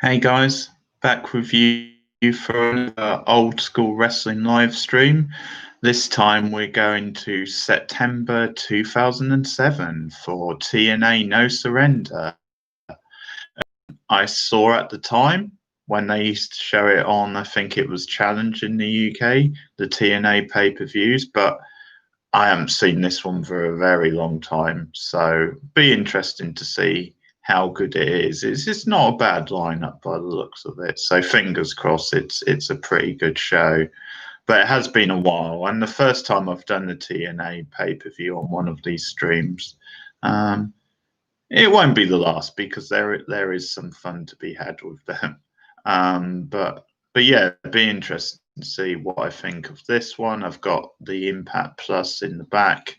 Hey guys, back with you for another old school wrestling live stream. This time we're going to September 2007 for TNA No Surrender. I saw at the time when they used to show it on, I think it was Challenge in the UK, the TNA pay-per-views, but I haven't seen this one for a very long time, so be interesting to see how good it is. It's not a bad lineup by the looks of it, so fingers crossed it's a pretty good show. But it has been a while, and the first time I've done the TNA pay per view on one of these streams. Um, it won't be the last because there is some fun to be had with them. But yeah, it'd be interesting to see what I think of this one. I've got the Impact Plus in the back.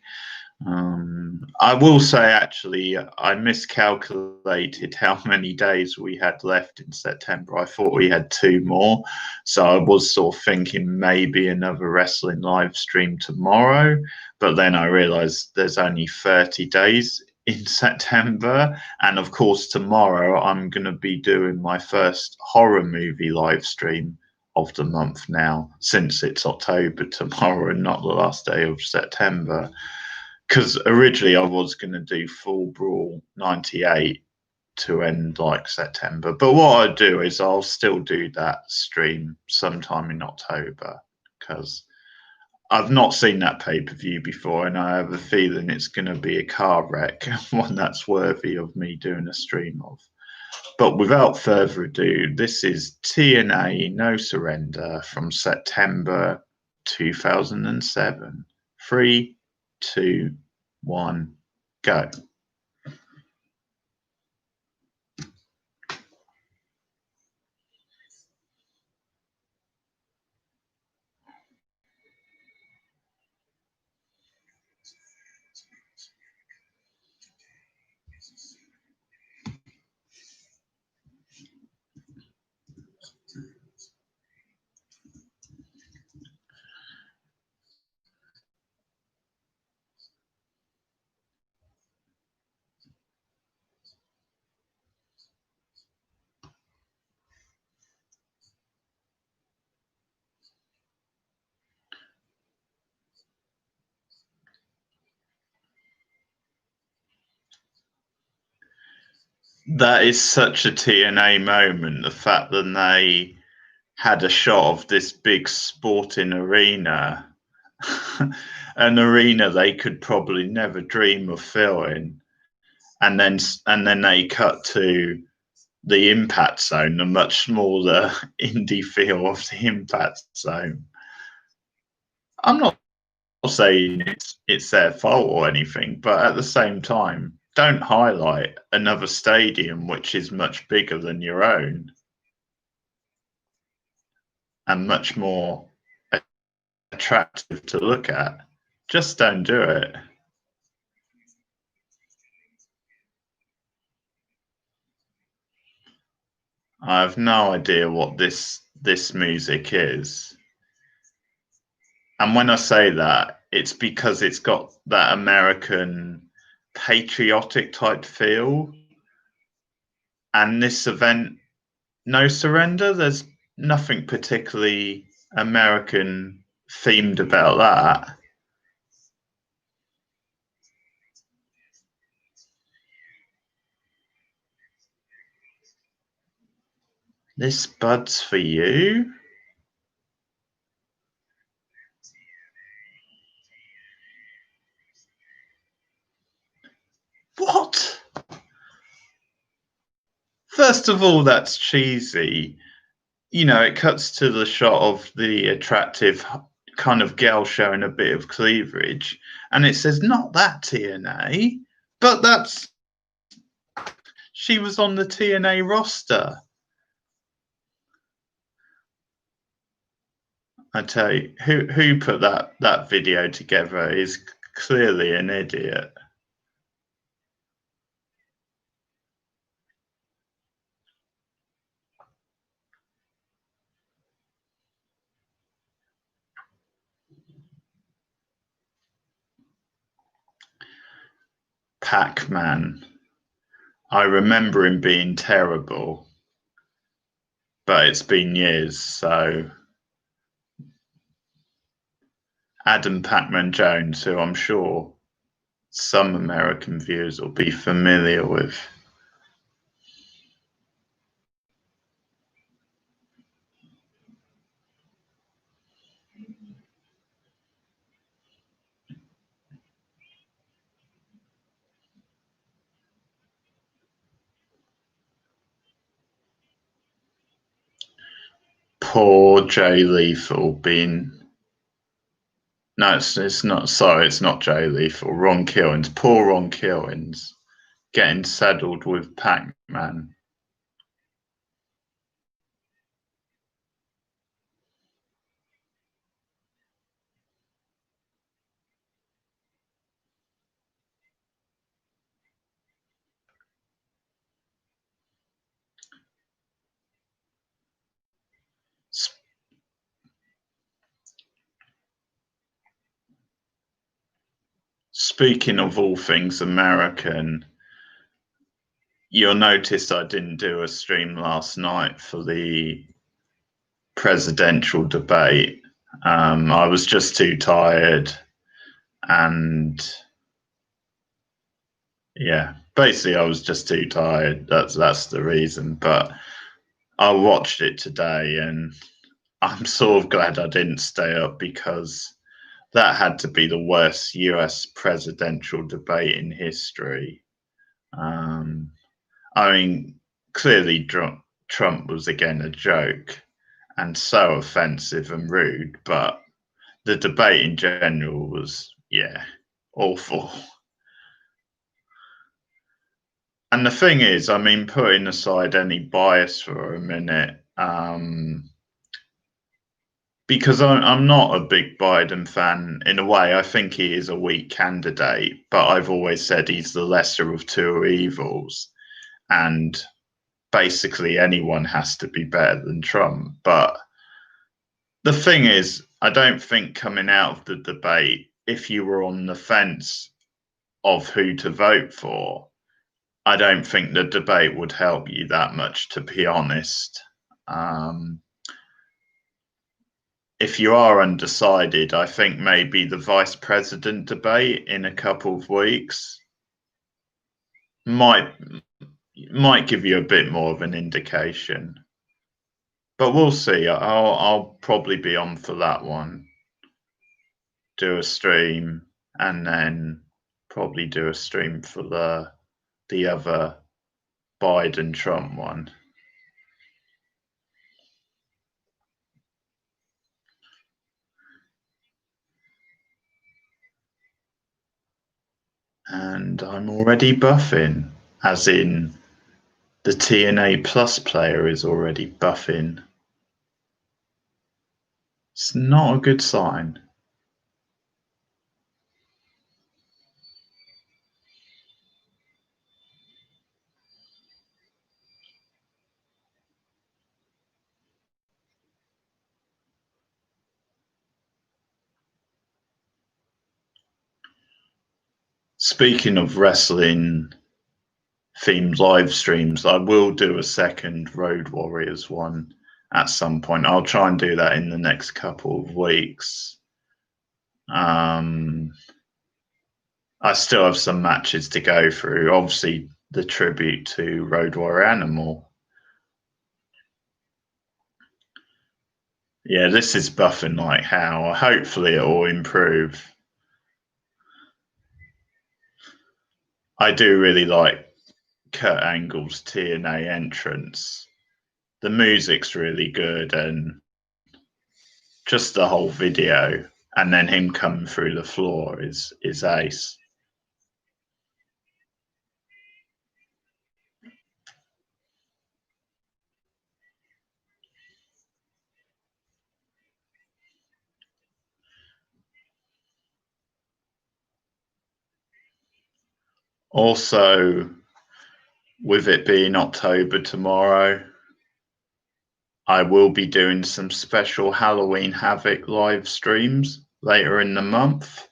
I will say, actually, I miscalculated how many days we had left in September. I thought we had two more. So I was sort of thinking maybe another wrestling live stream tomorrow. But then I realized there's only 30 days in September. And of course, tomorrow I'm going to be doing my first horror movie live stream of the month now, since it's October tomorrow and not the last day of September. Because originally I was going to do Full Brawl 98 to end like September. But what I do is I'll still do that stream sometime in October because I've not seen that pay per view before, and I have a feeling it's going to be a car wreck, one that's worthy of me doing a stream of. But without further ado, this is TNA No Surrender from September 2007. 3, 2, 1, go. That is such a TNA moment. The fact that they had a shot of this big sporting arena, an arena they could probably never dream of filling, and then they cut to the Impact Zone, the much smaller indie feel of the Impact Zone. I'm not saying it's their fault or anything, but at the same time, don't highlight another stadium which is much bigger than your own and much more attractive to look at. Just don't do it. I have no idea what this music is. And when I say that, it's because it's got that American patriotic type feel. And this event, No Surrender, there's nothing particularly American themed about that. This bud's for you. What? First of all, that's cheesy. You know, it cuts to the shot of the attractive kind of girl showing a bit of cleavage, and it says, not that TNA, but that's she was on the TNA roster. I tell you, who put that video together is clearly an idiot. Pac-Man. I remember him being terrible. but it's been years. So Adam Pacman Jones, who I'm sure some American viewers will be familiar with. Poor Jay Lethal being. No, it's not. Sorry, it's not Jay Lethal. Ron Killings. Poor Ron Killings getting saddled with Pac-Man. Speaking of all things American, you'll notice I didn't do a stream last night for the presidential debate. I was just too tired, and yeah, basically I was just too tired. That's the reason. But I watched it today, and I'm sort of glad I didn't stay up because that had to be the worst US presidential debate in history. Um, I mean, clearly Trump was again a joke and so offensive and rude, but the debate in general was, yeah, awful. And the thing is, I mean, putting aside any bias for a minute, because I'm not a big Biden fan in a way. I think he is a weak candidate, but I've always said he's the lesser of two evils. And basically, anyone has to be better than Trump. But the thing is, I don't think coming out of the debate, if you were on the fence of who to vote for, I don't think the debate would help you that much, to be honest. If you are undecided, I think maybe the vice president debate in a couple of weeks might give you a bit more of an indication. But we'll see. I'll probably be on for that one. Do a stream and then probably do a stream for the other Biden Trump one. And I'm already buffing, as in the TNA Plus player is already buffing. It's not a good sign. Speaking of wrestling themed live streams, I will do a second Road Warriors one at some point. I'll try and do that in the next couple of weeks. I still have some matches to go through. Obviously, the tribute to Road Warrior Animal. Yeah, this is buffing like hell. Hopefully, it will improve. I do really like Kurt Angle's TNA entrance. The music's really good, and just the whole video, and then him coming through the floor is ace. Also, with it being October tomorrow, I will be doing some special Halloween Havoc live streams later in the month.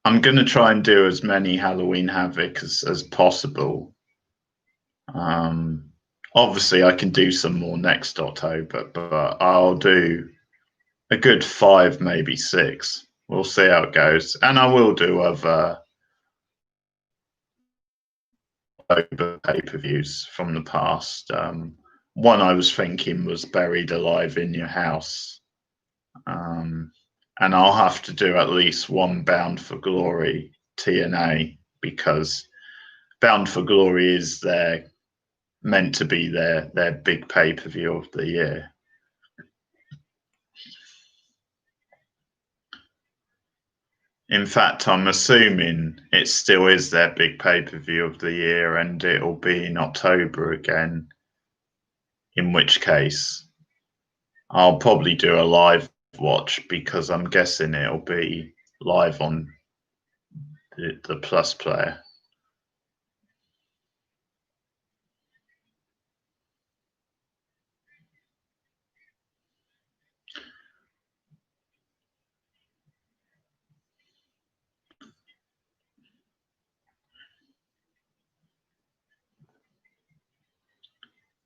I'm going to try and do as many Halloween Havoc as possible. obviously I can do some more next October, but I'll do a good five, maybe six. We'll see how it goes, and I will do other pay-per-views from the past. One I was thinking was Buried Alive in Your House, um, and I'll have to do at least one Bound for Glory TNA because Bound for Glory is meant to be their big pay-per-view of the year. In fact, I'm assuming it still is their big pay-per-view of the year, and it'll be in October again. In which case, I'll probably do a live watch because I'm guessing it'll be live on the Plus player.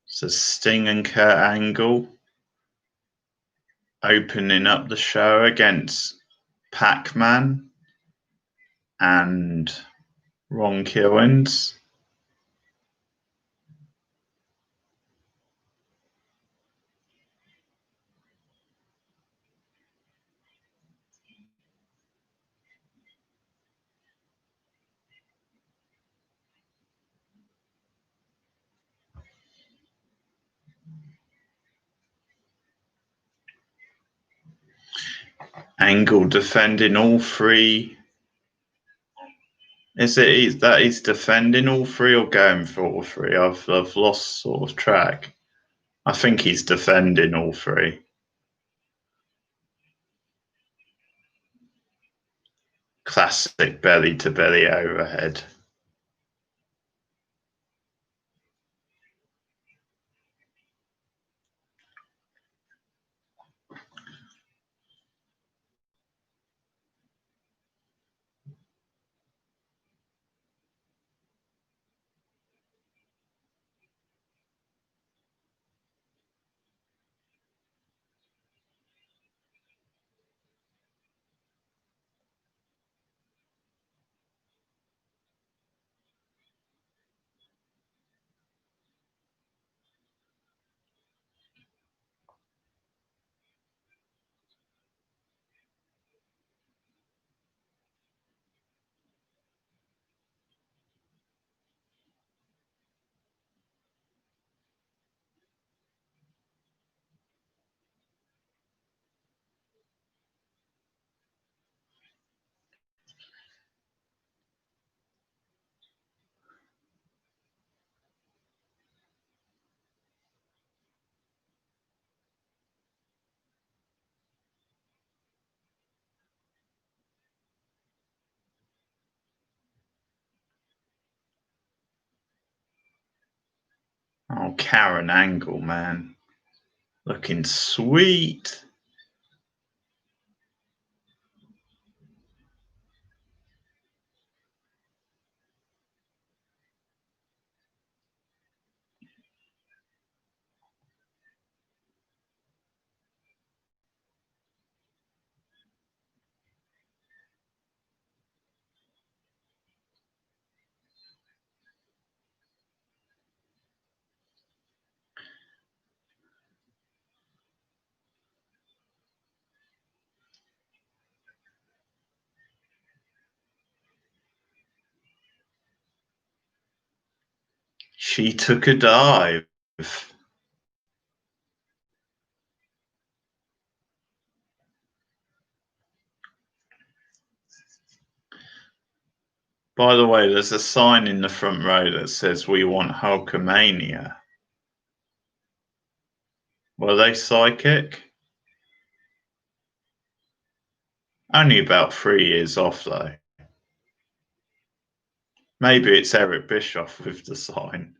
So Sting and Kurt Angle opening up the show against Pac-Man and Ron Killings. Angle defending all three. Is it that he's defending all three or going for all three? I've lost sort of track. I think he's defending all three. Classic belly to belly overhead. Oh, Karen Angle, man. Looking sweet. She took a dive. By the way, there's a sign in the front row that says we want Hulkamania. Were they psychic? Only about 3 years off, though. Maybe it's Eric Bischoff with the sign.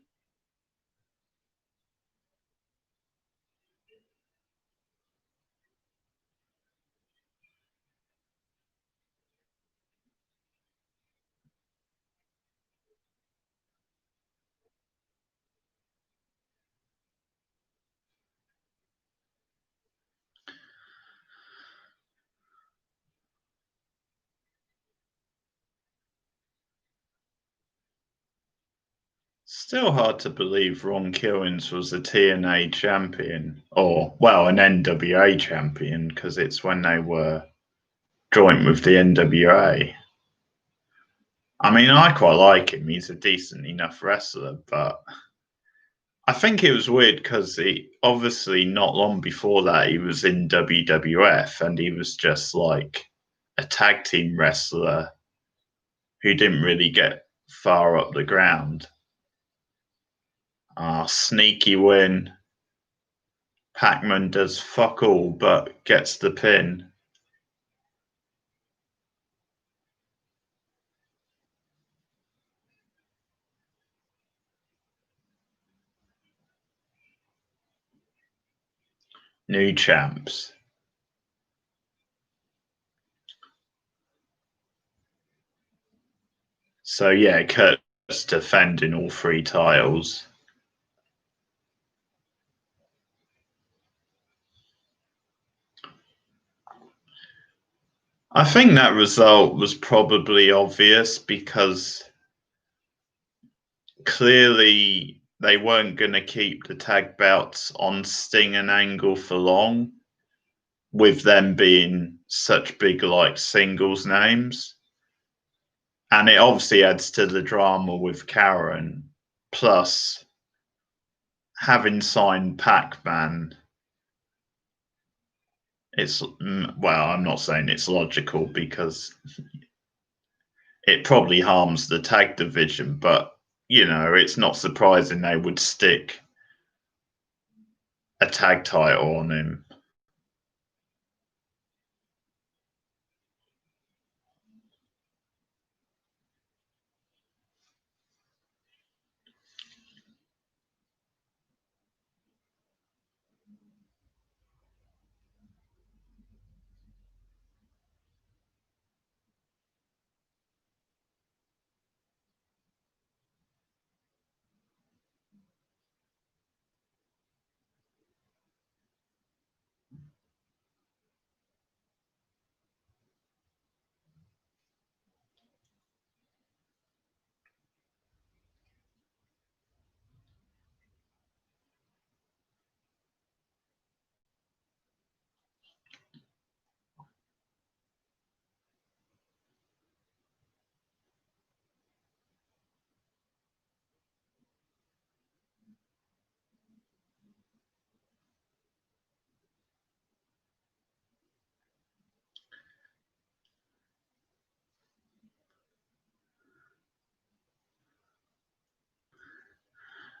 Still hard to believe Ron Killings was a TNA champion, or, well, an NWA champion, because it's when they were joint with the NWA. I mean, I quite like him. He's a decent enough wrestler, but I think it was weird because he obviously not long before that he was in WWF and he was just like a tag team wrestler who didn't really get far up the ground. Sneaky win. Pac-Man does fuck all but gets the pin. New champs. So yeah, Kurt's defending all three titles. I think that result was probably obvious because clearly they weren't going to keep the tag belts on Sting and Angle for long, with them being such big like singles names. And it obviously adds to the drama with Karen. Plus, having signed Pac-Man, it's well, I'm not saying it's logical because it probably harms the tag division, but you know, it's not surprising they would stick a tag title on him.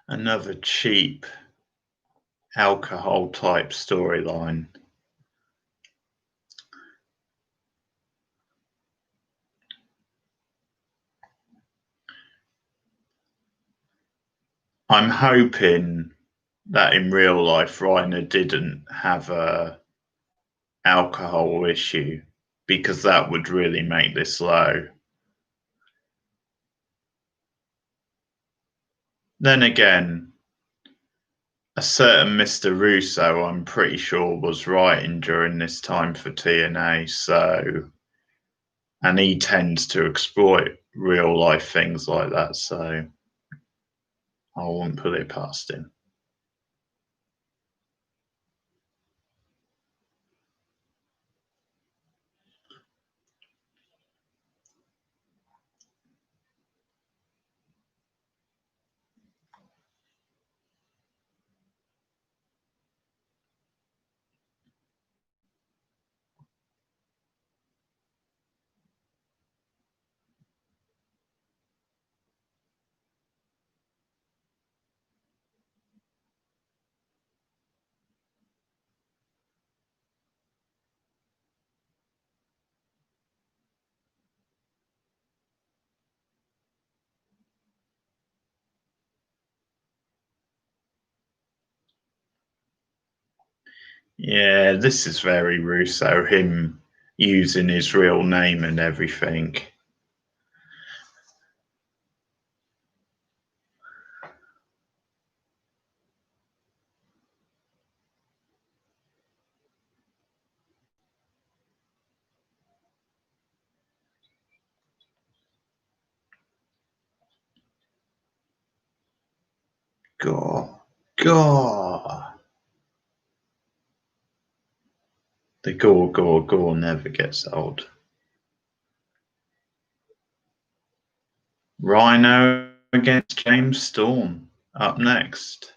Another cheap alcohol type storyline. I'm hoping that in real life Reiner didn't have a alcohol issue because that would really make this low. Then again, a certain Mr. Russo, I'm pretty sure, was writing during this time for TNA, so and he tends to exploit real life things like that, so I wouldn't put it past him. Yeah, this is very Russo, him using his real name and everything. God, God. The gore never gets old. Rhino against James Storm up next.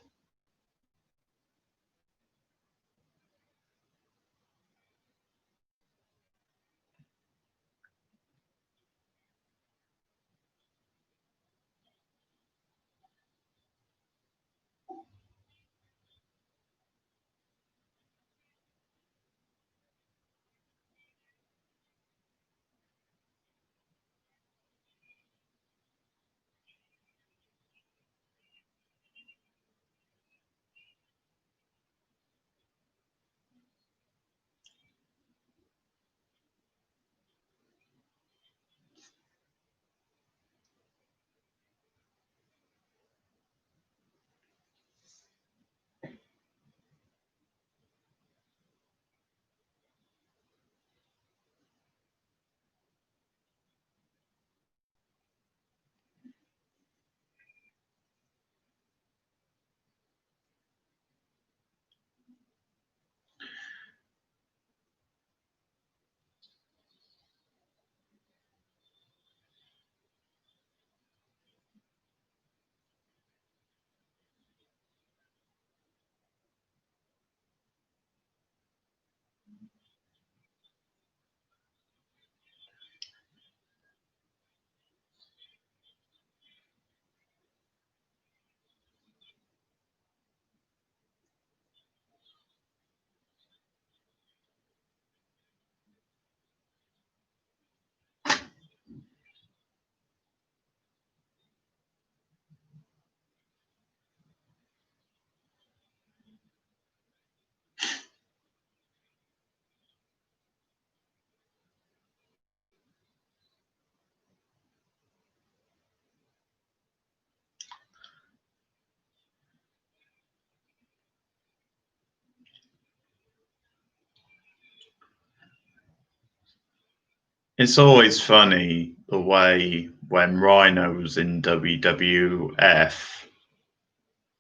It's always funny the way when Rhino was in WWF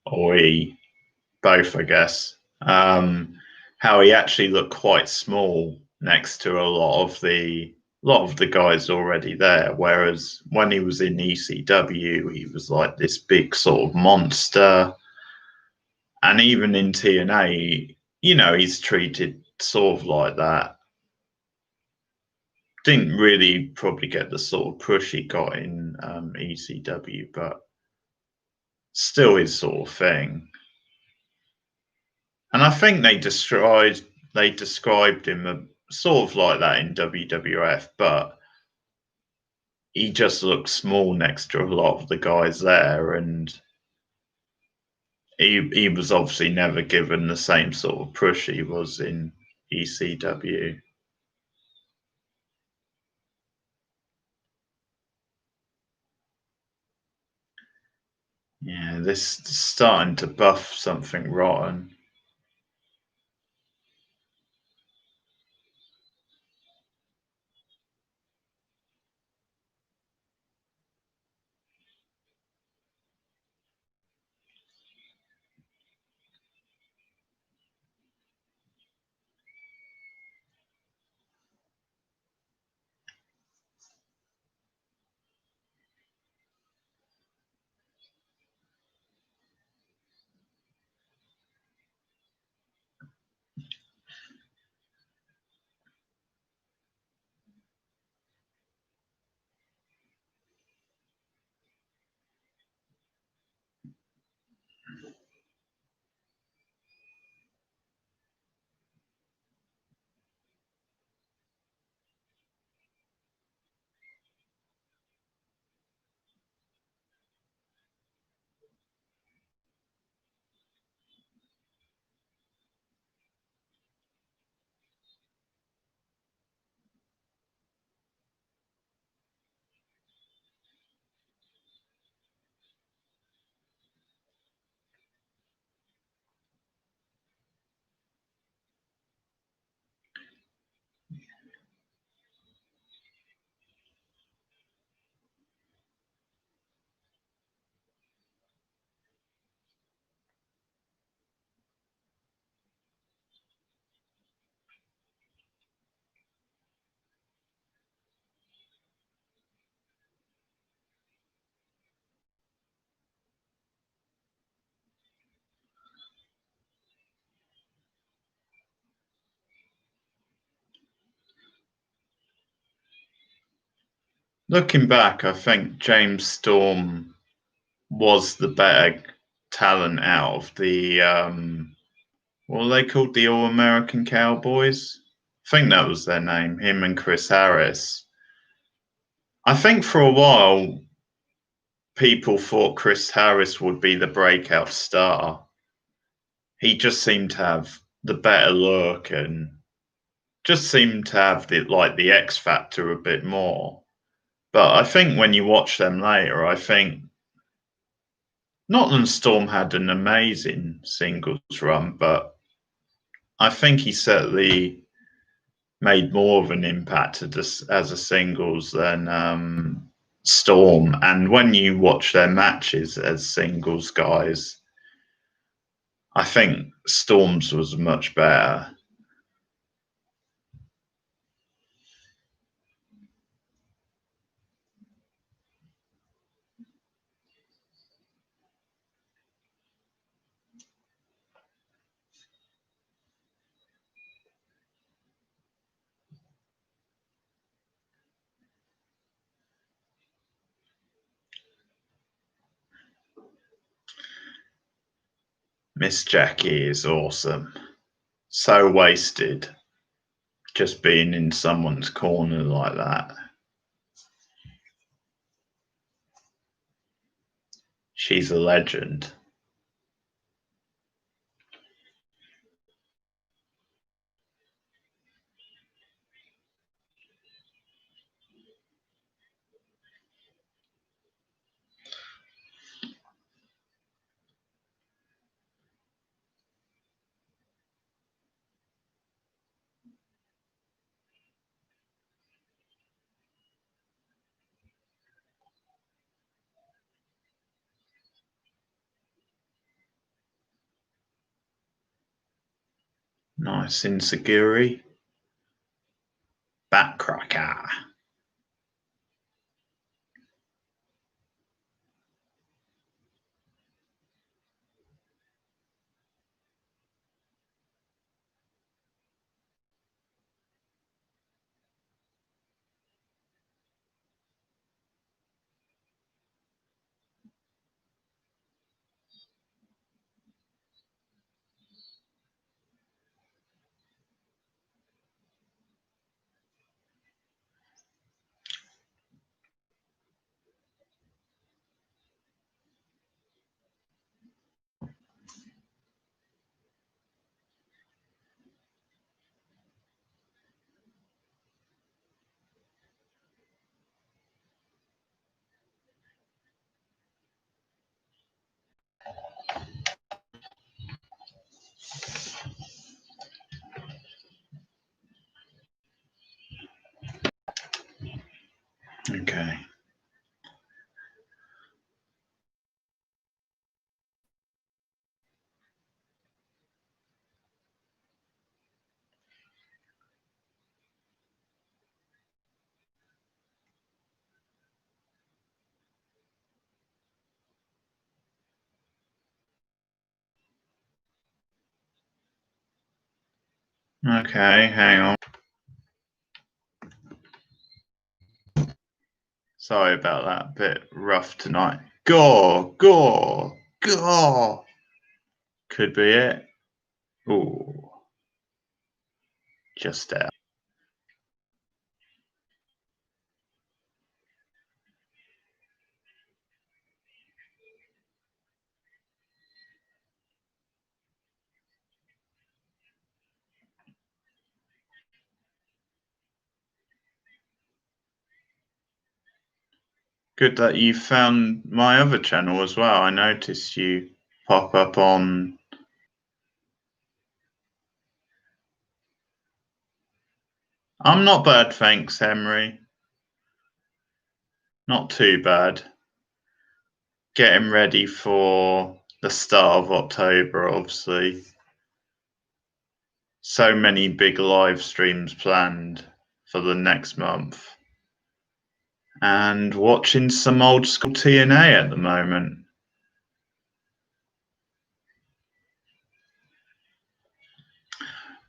or E, both, I guess, how he actually looked quite small next to a lot of the guys already there. Whereas when he was in ECW, he was like this big sort of monster. And even in TNA, he's treated sort of like that. Didn't really probably get the sort of push he got in ECW, but still his sort of thing. And I think they described him sort of like that in WWF, but he just looked small next to a lot of the guys there, and he was obviously never given the same sort of push he was in ECW. Yeah, this is starting to buff something rotten. Looking back, I think James Storm was the better talent out of the what were they called? The All American Cowboys? I think that was their name, him and Chris Harris. I think for a while people thought Chris Harris would be the breakout star. He just seemed to have the better look and just seemed to have the X factor a bit more. But I think when you watch them later, I think not that Storm had an amazing singles run, but I think he certainly made more of an impact as a singles than Storm. And when you watch their matches as singles guys, I think Storm's was much better. Miss Jackie is awesome. So wasted just being in someone's corner like that. She's a legend. Nice insecurity. Backcracker. Okay. Okay, hang on. Sorry about that. Bit rough tonight. Gore, gore, gore. Could be it. Ooh, just out. Good that you found my other channel as well. I noticed you pop up on. I'm not bad, thanks, Emery. Not too bad. Getting ready for the start of October, obviously. So many big live streams planned for the next month. And watching some old school TNA at the moment.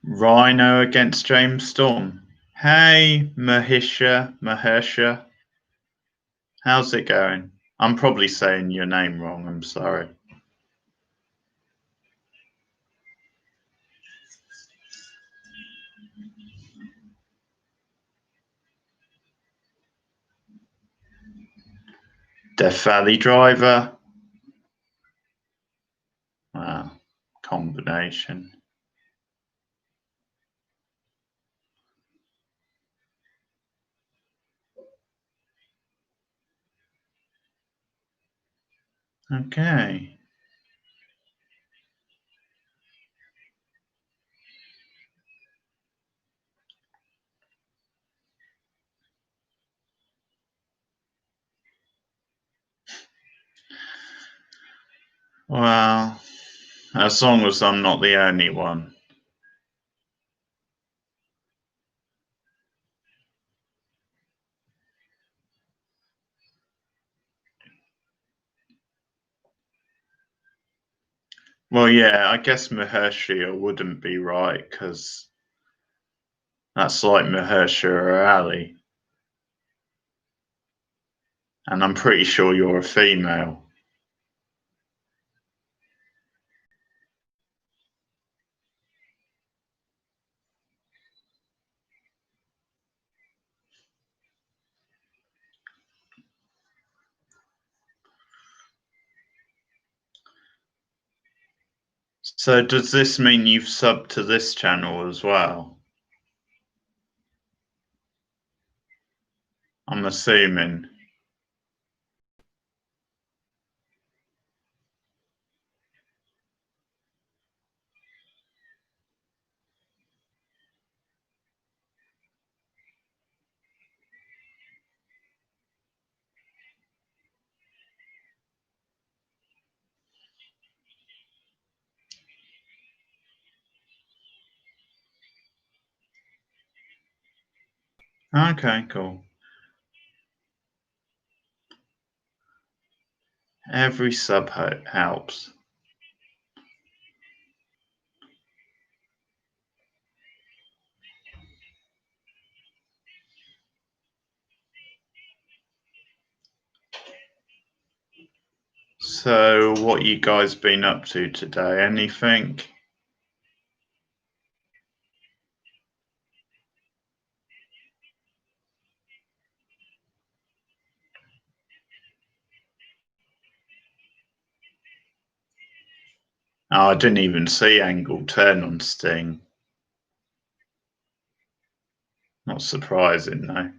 Rhino against James Storm. Hey, Mahersha. How's it going? I'm probably saying your name wrong. I'm sorry. Death Valley Driver. Wow, combination. Okay. Well, as long as I'm not the only one. Well, yeah, I guess Mahershala wouldn't be right because that's like Mahershala Ali, and I'm pretty sure you're a female. So does this mean you've subbed to this channel as well? I'm assuming. Okay, cool. Every sub helps. So, what you guys been up to today? Anything? Oh, I didn't even see Angle turn on Sting. Not surprising, though.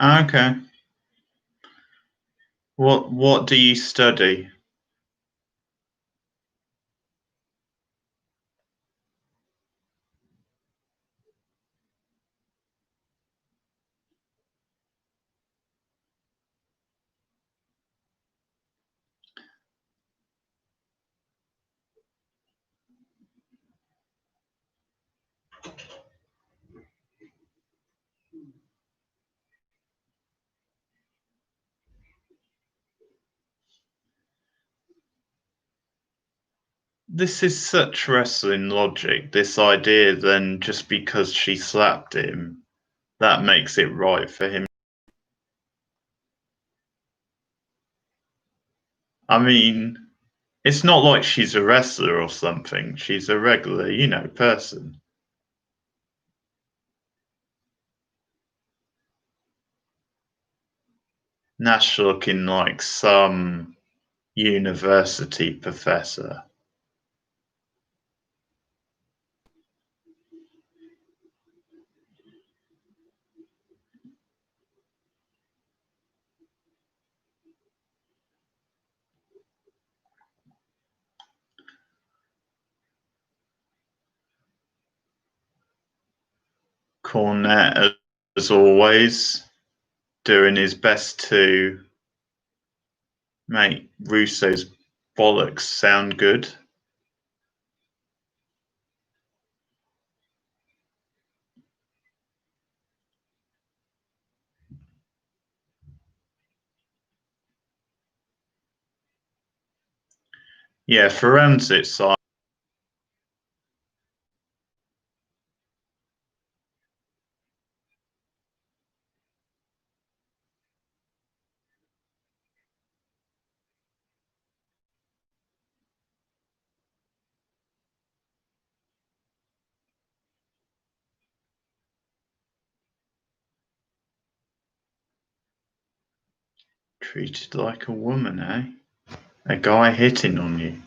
Okay. What do you study? This is such wrestling logic. This idea, then, just because she slapped him, that makes it right for him. I mean, it's not like she's a wrestler or something. She's a regular, person. Nash looking like some university professor. Cornette, as always, doing his best to make Russo's Bollocks sound good. Yeah, forensic side. Treated like a woman, eh? A guy hitting on you.